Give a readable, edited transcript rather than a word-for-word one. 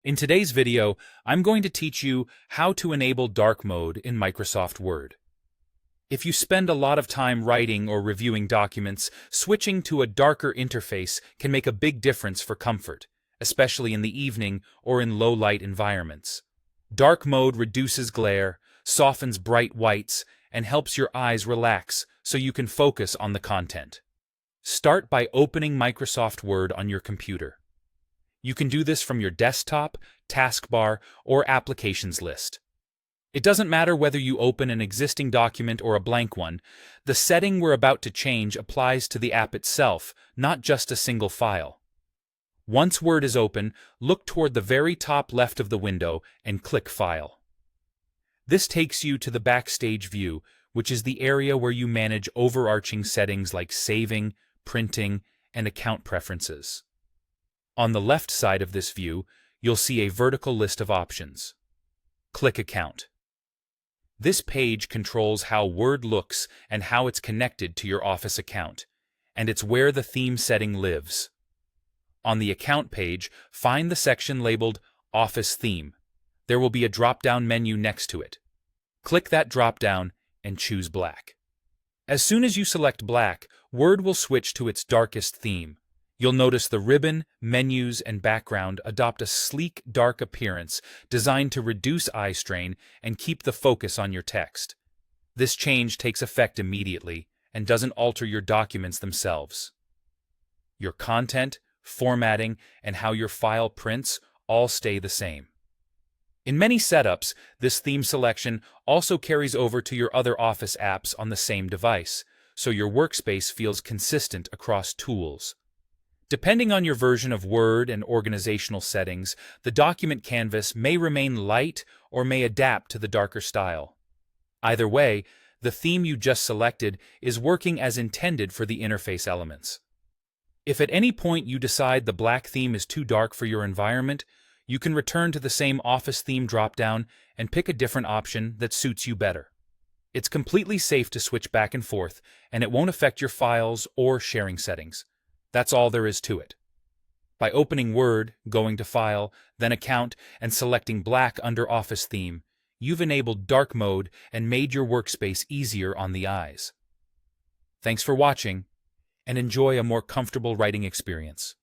In today's video, I'm going to teach you how to enable dark mode in Microsoft Word. If you spend a lot of time writing or reviewing documents, switching to a darker interface can make a big difference for comfort, especially in the evening or in low-light environments. Dark mode reduces glare, softens bright whites, and helps your eyes relax so you can focus on the content. Start by opening Microsoft Word on your computer. You can do this from your desktop, taskbar, or applications list. It doesn't matter whether you open an existing document or a blank one, the setting we're about to change applies to the app itself, not just a single file. Once Word is open, look toward the very top left of the window and click File. This takes you to the Backstage view, which is the area where you manage overarching settings like saving, printing, and account preferences. On the left side of this view, you'll see a vertical list of options. Click Account. This page controls how Word looks and how it's connected to your Office account, and it's where the theme setting lives. On the Account page, find the section labeled Office Theme. There will be a drop-down menu next to it. Click that drop-down and choose Black. As soon as you select Black, Word will switch to its darkest theme. You'll notice the ribbon, menus, and background adopt a sleek, dark appearance designed to reduce eye strain and keep the focus on your text. This change takes effect immediately and doesn't alter your documents themselves. Your content, formatting, and how your file prints all stay the same. In many setups, this theme selection also carries over to your other Office apps on the same device, so your workspace feels consistent across tools. Depending on your version of Word and organizational settings, the document canvas may remain light or may adapt to the darker style. Either way, the theme you just selected is working as intended for the interface elements. If at any point you decide the black theme is too dark for your environment, you can return to the same Office theme dropdown and pick a different option that suits you better. It's completely safe to switch back and forth, and it won't affect your files or sharing settings. That's all there is to it. By opening Word, going to File, then Account, and selecting Black under Office Theme, you've enabled dark mode and made your workspace easier on the eyes. Thanks for watching, and enjoy a more comfortable writing experience.